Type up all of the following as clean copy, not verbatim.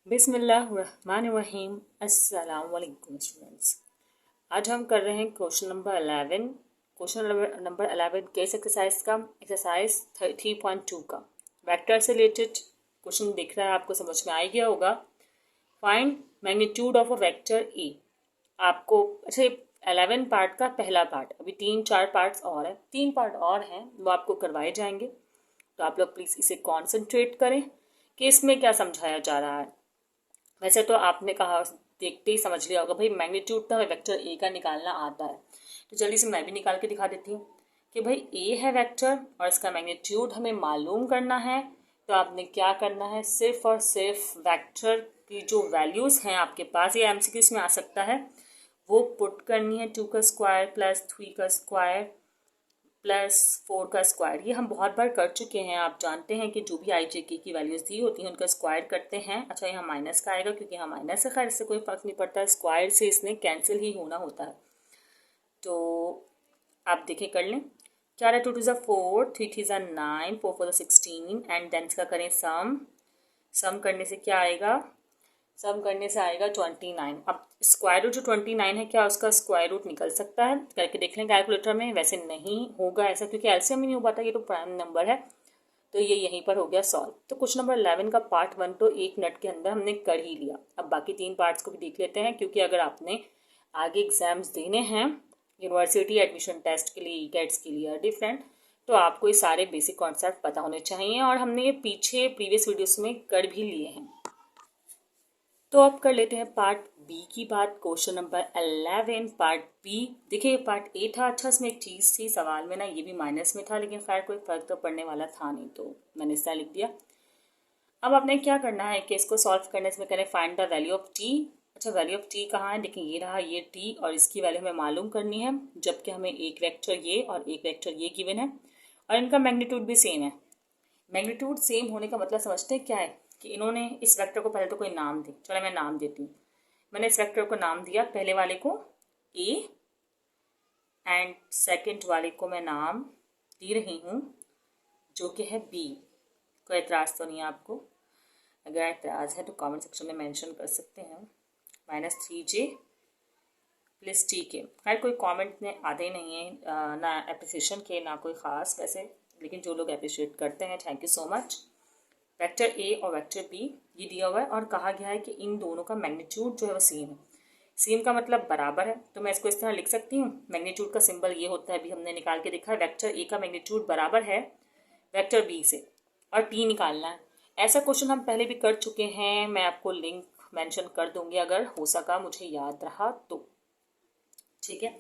बिस्मिल्लाहिर्रहमानिर्रहीम। अस्सलाम वालेकुम स्टूडेंट्स। आज हम कर रहे हैं question number 11। Question number 11 case exercise का एक्सरसाइज 3.2 का वेक्टर से रिलेटेड क्वेश्चन दिख रहा है, आपको समझ में आ गया होगा। Find magnitude of a vector A. आपको अच्छा 11 पार्ट का पहला पार्ट, अभी 3-4 पार्ट्स और हैं, 3 पार्ट और हैं, वो आपको करवाए जाएंगे। तो आप लोग प्लीज़ इसे कॉन्सेंट्रेट करें कि इसमें क्या समझाया जा रहा है। वैसे तो आपने कहा देखते ही समझ लिया होगा भाई मैग्नीट्यूड तो हमें वेक्टर ए का निकालना आता है। तो जल्दी से मैं भी निकाल के दिखा देती हूँ कि भाई ए है वेक्टर और इसका मैग्नीट्यूड हमें मालूम करना है। तो आपने क्या करना है, सिर्फ और सिर्फ वेक्टर की जो वैल्यूज़ हैं आपके पास, ये एमसीक्यूज़ में आ सकता है, वो पुट करनी है। 2 का स्क्वायर प्लस 3 का स्क्वायर प्लस 4 का स्क्वायर। ये हम बहुत बार कर चुके हैं, आप जानते हैं कि जो भी आई जे के की वैल्यूज़ दी होती हैं उनका स्क्वायर करते हैं। अच्छा यहाँ माइनस का आएगा क्योंकि यहाँ माइनस से खैर इससे कोई फ़र्क नहीं पड़ता, स्क्वायर से इसने कैंसिल ही होना होता है। तो आप देखें कर लें। 4 2 2 4, 3 3 9, 4 4 16 एंड देन इसका करें सम करने से क्या आएगा, सम करने से आएगा 29। अब स्क्वायर रूट जो 29 है, क्या उसका स्क्वायर रूट निकल सकता है? करके देख लें कैलकुलेटर में। वैसे नहीं होगा ऐसा क्योंकि एलसीएम ही नहीं हो पाता, ये तो प्राइम नंबर है। तो ये यहीं पर हो गया सॉल्व। तो क्वेश्चन नंबर 11 का पार्ट 1 तो 1 मिनट के अंदर हमने कर ही लिया। अब बाकी 3 पार्ट्स को भी देख लेते हैं, क्योंकि अगर आपने आगे एग्जाम्स देने हैं यूनिवर्सिटी एडमिशन टेस्ट के लिए, कैट्स के लिए डिफरेंट, तो आपको ये सारे बेसिक कॉन्सेप्ट पता होने चाहिए और हमने ये पीछे प्रीवियस वीडियोस में कर भी लिए हैं। तो अब कर लेते हैं पार्ट बी की बात। Question number 11 part B. देखिए पार्ट ए था, अच्छा इसमें एक चीज़ थी सवाल में ना, ये भी माइनस में था, लेकिन खैर कोई फर्क तो पड़ने वाला था नहीं, तो मैंने इसका लिख दिया। अब आपने क्या करना है कि इसको सॉल्व करने से करें find the value of T. अच्छा वैल्यू ऑफ टी कहाँ है, देखिए ये रहा, ये टी, और इसकी वैल्यू हमें मालूम करनी है, जबकि हमें एक वेक्टर ये और एक वेक्टर ये गिवन है और इनका मैग्नीट्यूड भी सेम है। मैग्नीट्यूड सेम होने का मतलब समझते हैं क्या है कि इन्होंने इस वेक्टर को पहले तो कोई नाम दी। चलो मैं नाम देती हूँ। मैंने इस वेक्टर को नाम दिया, पहले वाले को ए एंड सेकंड वाले को मैं नाम दे रही हूँ जो कि है बी। कोई एतराज़ तो नहीं है आपको? अगर एतराज़ है तो कमेंट सेक्शन में मेंशन कर सकते हैं। -3j प्लस टी के। खैर कोई कमेंट में आते नहीं है, ना अप्रिसिएशन के ना कोई ख़ास वैसे, लेकिन जो लोग अप्रिशिएट करते हैं thank you so much. Vector A और वेक्टर बी ये दिया हुआ है और कहा गया है कि इन दोनों का मैग्नीट्यूड जो है वो सेम है। सेम का मतलब बराबर है, तो मैं इसको इस तरह लिख सकती हूँ। मैग्नीट्यूड का सिंबल ये होता है, अभी हमने निकाल के देखा है, वेक्टर ए का मैग्नीट्यूड बराबर है वेक्टर बी से और टी निकालना है। ऐसा क्वेश्चन हम पहले भी कर चुके हैं, मैं आपको लिंक मेंशन कर दूंगी अगर हो सका, मुझे याद रहा तो। ठीक है,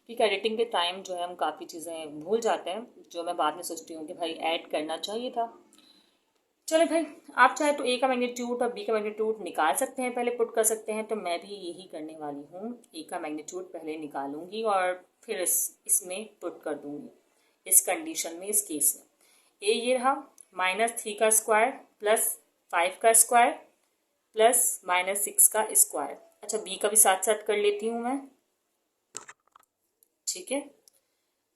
क्योंकि एडिटिंग के टाइम जो है हम काफ़ी चीज़ें भूल जाते हैं, जो मैं बाद में सोचती हूँ कि भाई ऐड करना चाहिए था। चले भाई, आप चाहे तो ए का मैग्नीट्यूड और बी का मैग्नीट्यूड निकाल सकते हैं, पहले पुट कर सकते हैं, तो मैं भी यही करने वाली हूँ। ए का मैग्नीट्यूड पहले निकालूंगी और फिर इसमें पुट कर दूंगी, इस कंडीशन में, इस केस में। ए ये रहा, -3 का स्क्वायर प्लस 5 का स्क्वायर प्लस -6 का स्क्वायर। अच्छा बी का भी साथ साथ कर लेती हूँ मैं। ठीक है,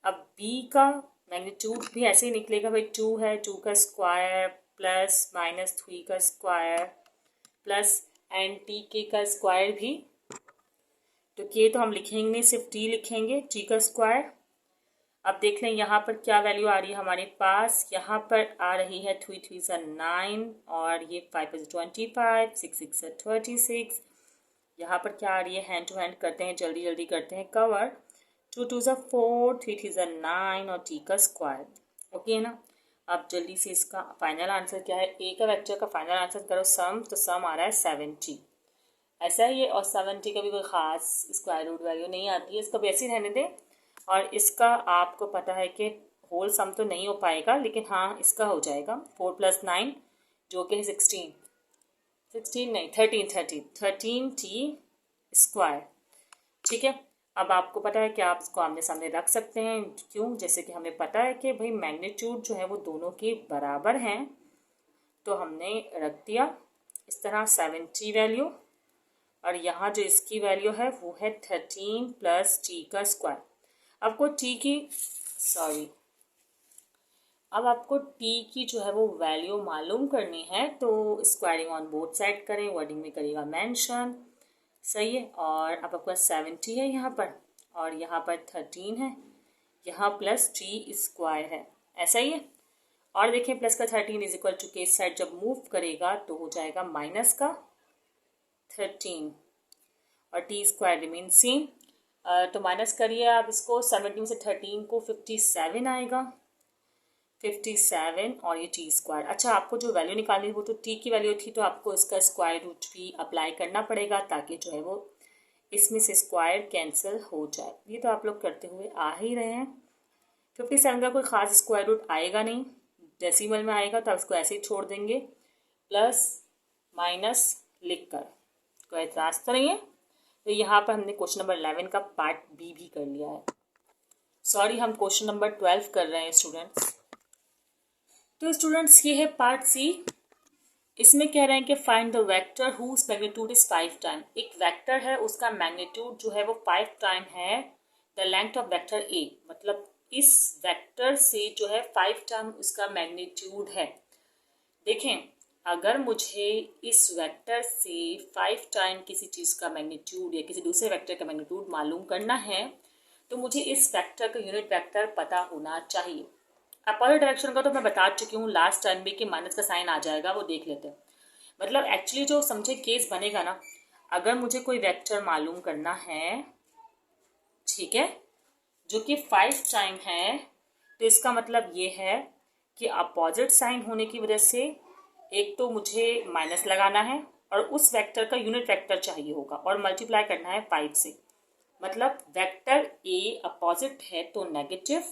अब बी का मैग्नीट्यूड भी ऐसे ही निकलेगा भाई, 2 है, 2 का स्क्वायर प्लस -3 का स्क्वायर प्लस एंड टी के का स्क्वायर भी। तो के तो हम लिखेंगे नहीं, सिर्फ टी लिखेंगे, टी का स्क्वायर। अब देख लें यहाँ पर क्या वैल्यू आ रही है हमारे पास, यहाँ पर आ रही है 3 3 9 और ये 5 25, 6 6 36। यहाँ पर क्या आ रही है, हैंड टू हैंड करते हैं, जल्दी जल्दी करते हैं कवर। 2 2 4, 3 3 9 और टी का स्क्वायर। ओके है ना। अब जल्दी से इसका फाइनल आंसर क्या है, ए का वेक्टर का फाइनल आंसर करो सम, तो सम आ रहा है 70। ऐसा ही है, और 70 का भी कोई ख़ास स्क्वायर रूट वैल्यू नहीं आती है, इसका भी ऐसे ही रहने दें। और इसका आपको पता है कि होल सम तो नहीं हो पाएगा, लेकिन हाँ इसका हो जाएगा 4 + 9 जो कि है 16 नहीं 13 टी स्क्वायर। ठीक है, अब आपको पता है कि आप इसको आमने सामने रख सकते हैं, क्यों, जैसे कि हमें पता है कि भाई मैग्नीट्यूड जो है वो दोनों के बराबर हैं, तो हमने रख दिया इस तरह 70 वैल्यू, और यहाँ जो इसकी वैल्यू है वो है 13 + टी का स्क्वायर। आपको टी की अब आपको t की जो है वो वैल्यू मालूम करनी है, तो स्क्वायरिंग ऑन बोथ साइड करें, वर्डिंग में करिएगा मेंशन, सही है। और अब आपके पास 70 है यहाँ पर, और यहाँ पर 13 है, यहाँ प्लस t स्क्वायर है, ऐसा ही है। और देखिए प्लस का 13 इज इक्वल टू के इस साइड जब मूव करेगा तो हो जाएगा माइनस का 13 और टी स्क्वायर रिमेन सेम। तो माइनस करिए आप इसको, 17 से 13 को 57 आएगा, 57 और ये टी स्क्वायर। अच्छा, आपको जो वैल्यू निकालनी वो तो टी की वैल्यू थी, तो आपको इसका स्क्वायर रूट भी अप्लाई करना पड़ेगा ताकि जो है वो इसमें से स्क्वायर कैंसिल हो जाए। ये तो आप लोग करते हुए आ ही रहे हैं। 57 का कोई ख़ास स्क्वायर रूट आएगा नहीं, डेसिमल में आएगा तो आप इसको ऐसे ही छोड़ देंगे, प्लस माइनस लिख कर, कोई एतराज़ तो नहीं है। तो यहाँ पर हमने क्वेश्चन नंबर 11 का पार्ट बी भी कर लिया है। सॉरी, हम क्वेश्चन नंबर 12 कर रहे हैं स्टूडेंट्स। तो स्टूडेंट्स ये है पार्ट सी। इसमें कह रहे हैं कि find the vector whose magnitude is 5 time. एक वेक्टर है, उसका मैग्नीट्यूड जो है वो 5 टाइम है the length of vector A, मतलब इस वेक्टर से जो है 5 टाइम उसका मैग्नीट्यूड है। देखें, अगर मुझे इस वेक्टर से 5 टाइम किसी चीज़ का मैग्नीट्यूड या किसी दूसरे वेक्टर का मैग्नीट्यूड मालूम करना है तो मुझे इस वेक्टर का यूनिट वेक्टर पता होना चाहिए। अपोजिट डायरेक्शन का तो मैं बता चुकी हूँ लास्ट टाइम भी कि माइनस का साइन आ जाएगा, वो देख लेते हैं। मतलब एक्चुअली जो समझे केस बनेगा ना, अगर मुझे कोई वेक्टर मालूम करना है, ठीक है, जो कि 5 टाइम है, तो इसका मतलब ये है कि अपोजिट साइन होने की वजह से एक तो मुझे माइनस लगाना है और उस वेक्टर का यूनिट वेक्टर चाहिए होगा और मल्टीप्लाई करना है 5 से। मतलब वेक्टर ए अपोजिट है तो नेगेटिव,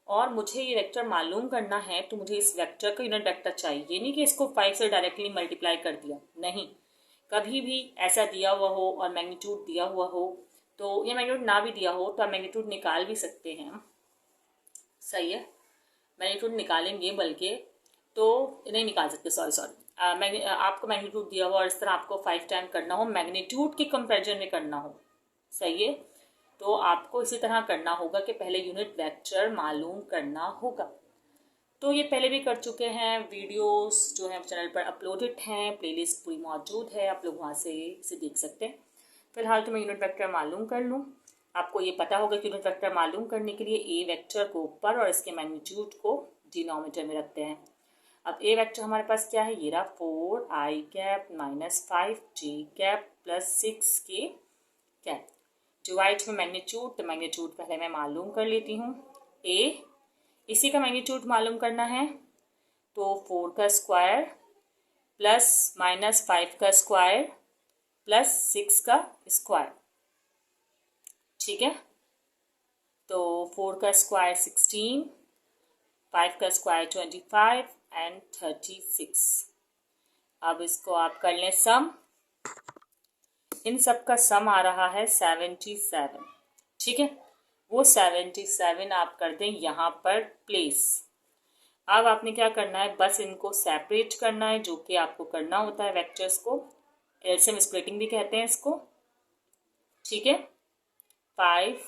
और मुझे ये वेक्टर मालूम करना है तो मुझे इस वेक्टर का यूनिट वेक्टर चाहिए। ये नहीं कि इसको 5 से डायरेक्टली मल्टीप्लाई कर दिया, नहीं। कभी भी ऐसा दिया हुआ हो और मैग्नीट्यूड दिया हुआ हो, तो ये मैग्नीट्यूड ना भी दिया हो तो आप मैग्नीट्यूड निकाल भी सकते हैं, सही है। मैग्नीट्यूड निकालेंगे बल्कि, तो नहीं निकाल सकते, सॉरी, आपको मैग्नीट्यूड दिया हुआ और इस तरह आपको 5 टाइम करना हो, मैग्नीट्यूड के कंपैरिजन में करना हो, सही है, तो आपको इसी तरह करना होगा कि पहले यूनिट वेक्टर मालूम करना होगा। तो ये पहले भी कर चुके हैं, वीडियोस जो है चैनल पर अपलोडेड हैं, प्लेलिस्ट पूरी मौजूद है, आप लोग वहाँ से इसे देख सकते हैं। फिलहाल तो मैं यूनिट वेक्टर मालूम कर लूँ। आपको ये पता होगा कि यूनिट वेक्टर मालूम करने के लिए ए वेक्टर को ऊपर और इसके मैग्नीट्यूड को डिनोमिनेटर में रखते हैं। अब ए वेक्टर हमारे पास क्या है, ये रहा 4i cap minus 5j cap plus 6k cap. Divide में मैग्नीट्यूड, तो मैग्नीट्यूड पहले मैं मालूम कर लेती हूँ। ए, इसी का मैग्नीट्यूड मालूम करना है, तो 4 का स्क्वायर प्लस माइनस 5 का स्क्वायर प्लस 6 का स्क्वायर, ठीक है। तो 4 का स्क्वायर 16, 5 का स्क्वायर 25 एंड 36। अब इसको आप कर लें सम, इन सब का सम आ रहा है 77, ठीक है। वो 77 आप कर दें यहाँ पर प्लेस। अब आपने क्या करना है, बस इनको सेपरेट करना है, जो कि आपको करना होता है वेक्टर्स को, एलसीएम स्प्लिटिंग भी कहते हैं इसको, ठीक है। 5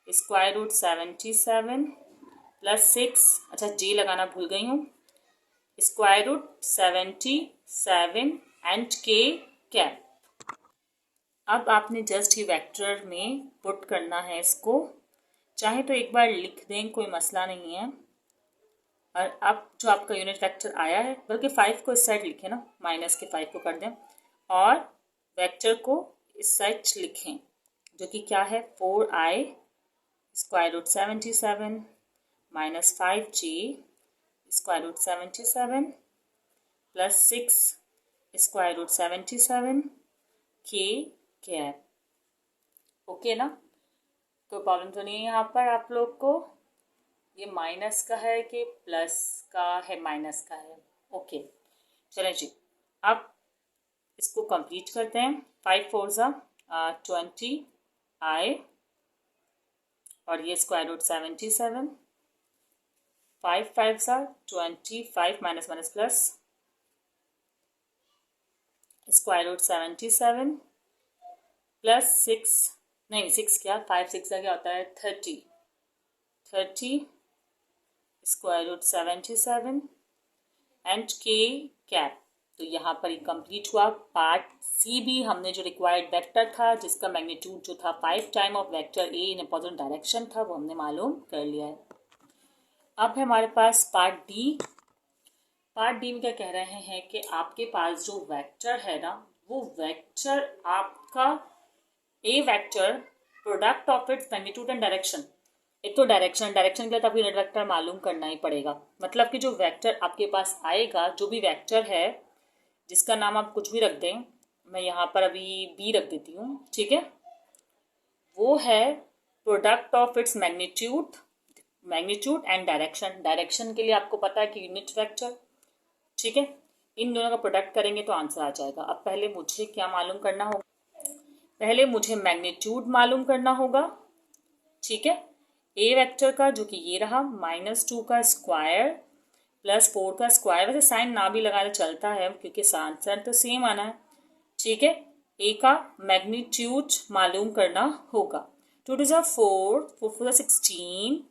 स्क्वायर रूट 77 प्लस 6, अच्छा जे लगाना भूल गई हूँ, स्क्वायर रूट 77 एंड के कैप। अब आपने जस्ट ये वेक्टर में पुट करना है इसको, चाहे तो एक बार लिख दें, कोई मसला नहीं है। और अब जो आपका यूनिट वेक्टर आया है, बल्कि 5 को इस साइड लिखें ना, माइनस के 5 को कर दें और वेक्टर को इस साइड लिखें, जो कि क्या है 4i square root 77 minus 5j square root 77 plus 6 square root 77 के कैप। ओके ना, कोई प्रॉब्लम तो नहीं है यहाँ पर आप लोग को? ये माइनस का है कि प्लस का है, माइनस का है, ओके। चलें जी, अब इसको कंप्लीट करते हैं। 5 4 ज़ा 20i और ये स्क्वायर रूट 77, 5 5 ज़ा 25 minus minus plus square root 77 plus 6, नहीं 6 क्या, 5 6 का क्या होता है 30 स्क्वायर रूट 77 एंड के कैप। तो यहाँ पर ये कंप्लीट हुआ। पार्ट सी भी हमने जो रिक्वायर्ड वेक्टर था जिसका मैग्नीट्यूड जो था 5 time of vector A in opposite direction था वो हमने मालूम कर लिया है। अब है हमारे पास पार्ट डी। पार्ट डी में क्या कह रहे हैं कि आपके पास जो वेक्टर है ना वो वेक्टर आपका a vector product of its magnitude and direction. एक तो डायरेक्शन के लिए तो आपको यूनिट वेक्टर मालूम करना ही पड़ेगा। मतलब कि जो वेक्टर आपके पास आएगा, जो भी वेक्टर है जिसका नाम आप कुछ भी रख दें, मैं यहाँ पर अभी बी रख देती हूँ, ठीक है, वो है product of its magnitude and direction. Direction के लिए आपको पता है कि यूनिट वेक्टर, ठीक है, इन दोनों का प्रोडक्ट करेंगे तो आंसर आ जाएगा। अब पहले मुझे क्या मालूम करना होगा, पहले मुझे मैग्नीट्यूड मालूम करना होगा, ठीक है, ए वेक्टर का जो कि ये रहा -2 का स्क्वायर प्लस 4 का स्क्वायर। वैसे साइन ना भी लगाना चलता है क्योंकि आंसर तो सेम आना है, ठीक है। ए का मैग्नीट्यूड मालूम करना होगा। 2 2 4, 4 4 16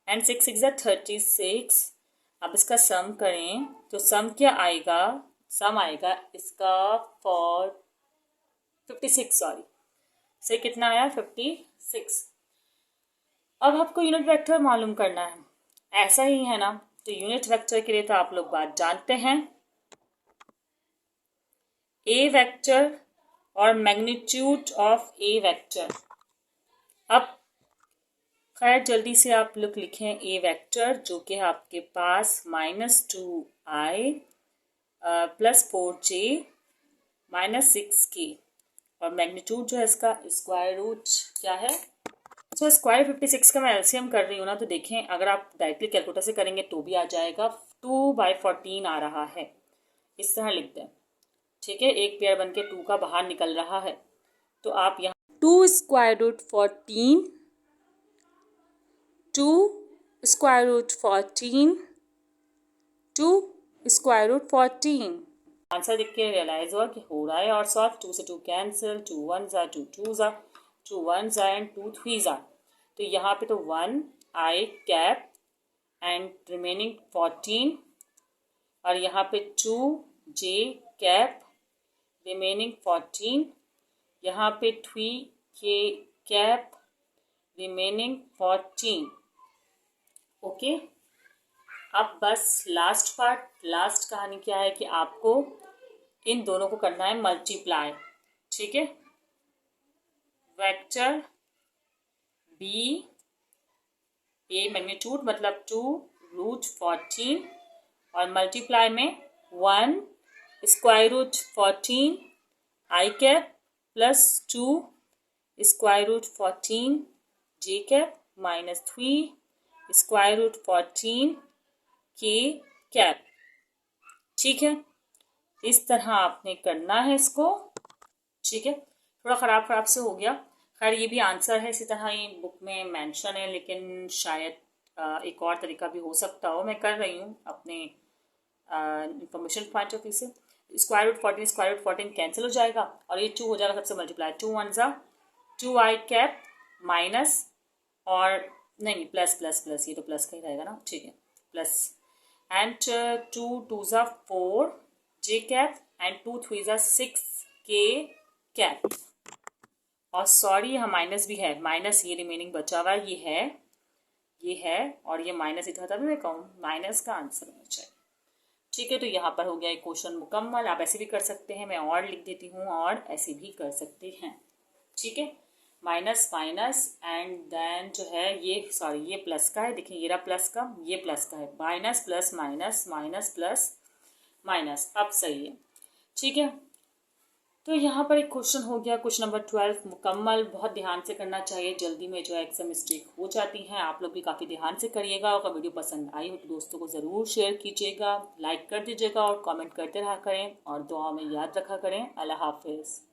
एंड 6 6 36। अब इसका सम करें तो सम क्या आएगा, सम आएगा इसका फॉर 56, सॉरी से कितना आया 56। अब आपको यूनिट वेक्टर मालूम करना है, ऐसा ही है ना। तो यूनिट वेक्टर के लिए तो आप लोग बात जानते हैं, ए वेक्टर और मैग्नीट्यूड ऑफ ए वेक्टर। अब खैर जल्दी से आप लोग लिखें ए वेक्टर जो कि आपके पास -2i प्लस 4j -6k और मैग्नीट्यूड जो है इसका स्क्वायर रूट क्या है। तो स्क्वायर 56 का मैं एलसीएम कर रही हूँ ना, तो देखें अगर आप डायरेक्टली कैलकुलेटर से करेंगे तो भी आ जाएगा। 2/14 आ रहा है, इस तरह लिख दें, ठीक है। एक पेयर बन के 2 का बाहर निकल रहा है तो आप यहाँ 2 square root 14, 2 square root 14, 2 square root 14 answer देख के रियलाइज हुआ कि हो रहा है। और सॉल्व 2 से 2 कैंसिल, 2 1 2 2 2 1 एंड 2 3 तो यहाँ पे तो 1 i कैप एंड रिमेनिंग 14 और यहाँ पे 2 j कैप रिमेनिंग 14, यहाँ पे 3 k कैप रिमेनिंग 14। ओके, अब बस लास्ट पार्ट, लास्ट कहानी क्या है कि आपको इन दोनों को करना है मल्टीप्लाई, ठीक है। वेक्टर बी ए मैग्नीट्यूड मतलब 2√14 और मल्टीप्लाई में 1 स्क्वायर रूट 14 आई कैप प्लस 2 स्क्वायर रूट 14 जे कैप -3 स्क्वायर रूट 14 के कैप, ठीक है। इस तरह आपने करना है इसको, ठीक है। थोड़ा ख़राब से हो गया, खैर ये भी आंसर है, इसी तरह ये बुक में मेंशन है, लेकिन शायद एक और तरीका भी हो सकता हो। मैं कर रही हूँ अपने इंफॉर्मेशन पॉइंट ऑफ व्यू से। स्क्वायर रूट 14 कैंसिल हो जाएगा और ये 2 हो जाएगा सबसे मल्टीप्लाई, 2 1 2 आई कैप माइनस और नहीं प्लस प्लस प्लस, ये तो प्लस का ही रहेगा ना, ठीक है, plus and 2 2 4 J cap and 2 3 6 के कैप। और सॉरी यहाँ माइनस भी है, माइनस ये रिमेनिंग बचा हुआ ये है और ये माइनस इधर तभी मैं कहूँ माइनस का आंसर होना चाहिए, ठीक है। तो यहाँ पर हो गया एक क्वेश्चन मुकम्मल। आप ऐसे भी कर सकते हैं, मैं और लिख देती हूँ और ऐसे भी कर सकते हैं, ठीक है। माइनस माइनस एंड देन जो है ये सॉरी ये प्लस का है, देखिए ये रहा प्लस का, ये प्लस का है, minus plus minus minus plus minus, अब सही है, ठीक है। तो यहाँ पर एक क्वेश्चन हो गया, क्वेश्चन नंबर 12 मुकम्मल। बहुत ध्यान से करना चाहिए, जल्दी में जो है एक्सेस मिस्टेक हो जाती हैं। आप लोग भी काफ़ी ध्यान से करिएगा। अगर वीडियो पसंद आई हो तो दोस्तों को ज़रूर शेयर कीजिएगा, लाइक कर दीजिएगा और कमेंट करते रहा करें और दुआ में याद रखा करें। अल्लाह हाफिज़।